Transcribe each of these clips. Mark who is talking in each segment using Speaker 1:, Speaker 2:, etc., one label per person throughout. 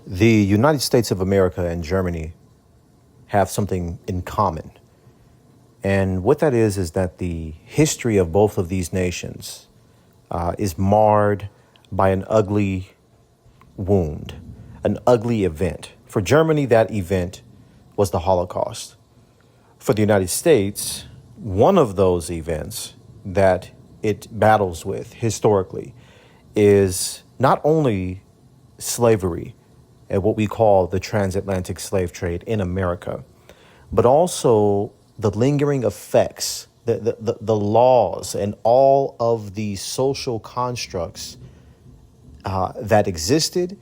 Speaker 1: The United States of America and Germany have something in common. And what that is that the history of both of these nations is marred by an ugly wound, an ugly event. For Germany, that event was the Holocaust. For the United States, one of those events that it battles with historically is not only slavery and what we call the transatlantic slave trade in America, but also the lingering effects, the laws and all of the social constructs that existed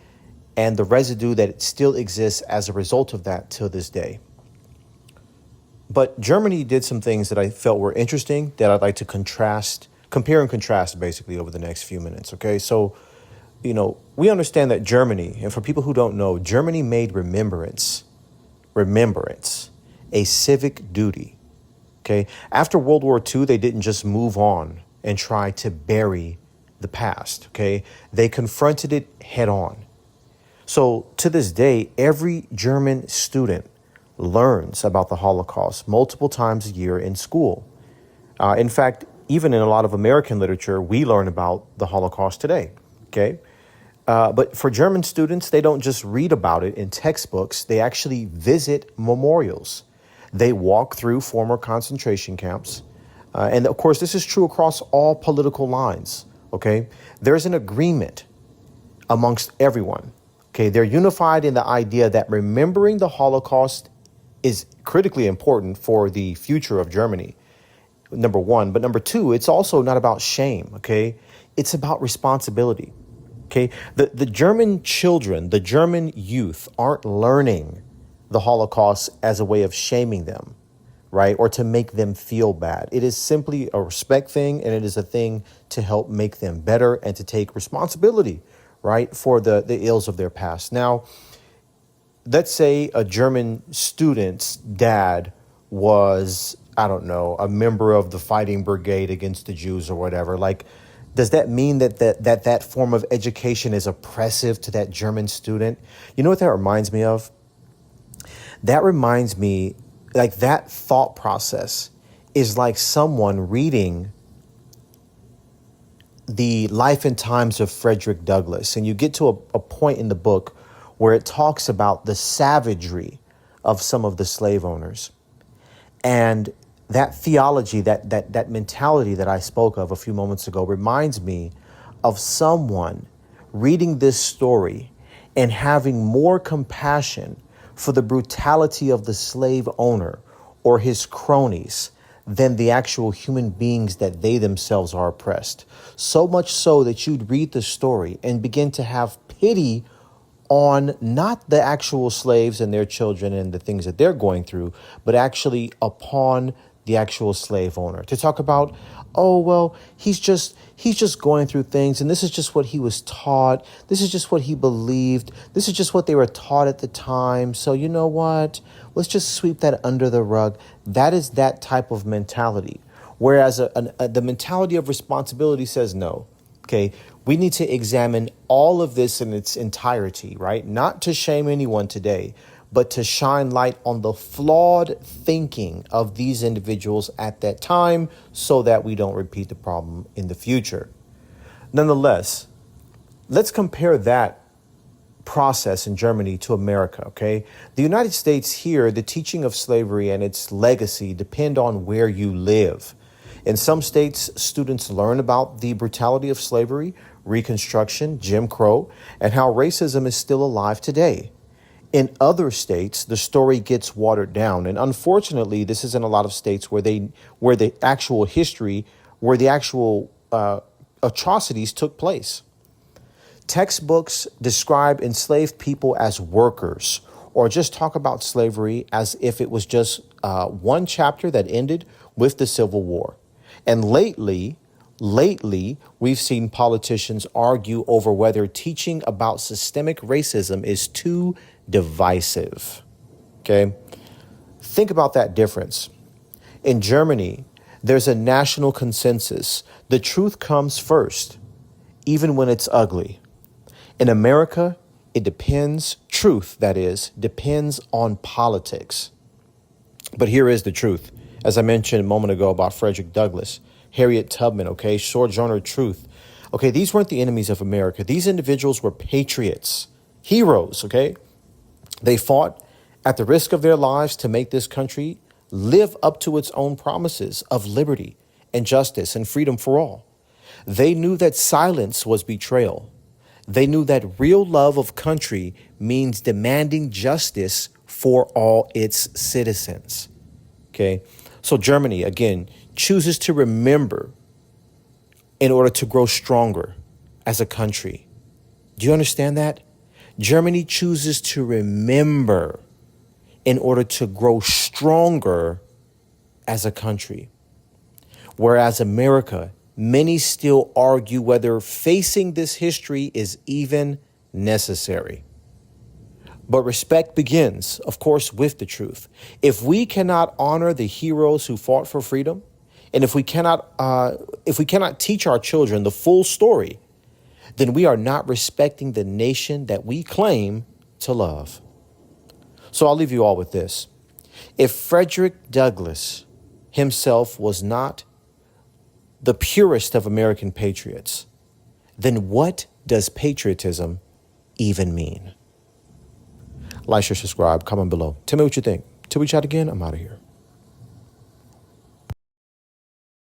Speaker 1: and the residue that still exists as a result of that till this day. But Germany did some things that I felt were interesting that I'd like to compare and contrast basically over the next few minutes. Okay, so, we understand that Germany, and for people who don't know, Germany made remembrance a civic duty. Okay, after World War II, they didn't just move on and try to bury the past. Okay, they confronted it head on. So to this day, every German student learns about the Holocaust multiple times a year in school. In fact, even in a lot of American literature, we learn about the Holocaust today. Okay. But for German students, they don't just read about it in textbooks. They actually visit memorials. They walk through former concentration camps. And of course, this is true across all political lines. OK, there's an agreement amongst everyone. OK, they're unified in the idea that remembering the Holocaust is critically important for the future of Germany. Number one. But number two, it's also not about shame. OK, it's about responsibility. OK, the German children, the German youth aren't learning the Holocaust as a way of shaming them, right, or to make them feel bad. It is simply a respect thing, and it is a thing to help make them better and to take responsibility, right, for the ills of their past. Now, let's say a German student's dad was, I don't know, a member of the fighting brigade against the Jews or whatever. Like, does that mean that form of education is oppressive to that German student? You know what that reminds me of? That reminds me, like, that thought process is like someone reading the life and times of Frederick Douglass. And you get to a point in the book where it talks about the savagery of some of the slave owners. And that theology, that mentality that I spoke of a few moments ago reminds me of someone reading this story and having more compassion for the brutality of the slave owner or his cronies than the actual human beings that they themselves are oppressed. So much so that you'd read the story and begin to have pity on not the actual slaves and their children and the things that they're going through, but actually upon the actual slave owner, to talk about, oh, well, he's just going through things, and this is just what he was taught. This is just what he believed. This is just what they were taught at the time. So you know what? Let's just sweep that under the rug. That is that type of mentality. Whereas the mentality of responsibility says no. Okay, we need to examine all of this in its entirety, right? Not to shame anyone today, but to shine light on the flawed thinking of these individuals at that time so that we don't repeat the problem in the future. Nonetheless, let's compare that process in Germany to America, okay? The United States here, the teaching of slavery and its legacy depend on where you live. In some states, students learn about the brutality of slavery, Reconstruction, Jim Crow, and how racism is still alive today. In other states, the story gets watered down. And unfortunately, this is in a lot of states where the actual history, where the actual atrocities took place. Textbooks describe enslaved people as workers, or just talk about slavery as if it was just one chapter that ended with the Civil War. And lately, we've seen politicians argue over whether teaching about systemic racism is too divisive. Okay, think about that difference. In Germany, there's a national consensus. The truth comes first, even when it's ugly. In America, it depends. truth, that is, depends on politics. But here is the truth. As I mentioned a moment ago about Frederick Douglass, Harriet Tubman, okay, Sojourner Truth. Okay, these weren't the enemies of America. These individuals were patriots, heroes, okay? They fought at the risk of their lives to make this country live up to its own promises of liberty and justice and freedom for all. They knew that silence was betrayal. They knew that real love of country means demanding justice for all its citizens. Okay, so Germany, again, chooses to remember in order to grow stronger as a country. Do you understand that? Germany chooses to remember in order to grow stronger as a country. Whereas America, many still argue whether facing this history is even necessary. But respect begins, of course, with the truth. If we cannot honor the heroes who fought for freedom, and if we cannot teach our children the full story, then we are not respecting the nation that we claim to love. So I'll leave you all with this. If Frederick Douglass himself was not the purest of American patriots, then what does patriotism even mean? Like, share, subscribe, comment below. Tell me what you think. Till we chat again, I'm out of here.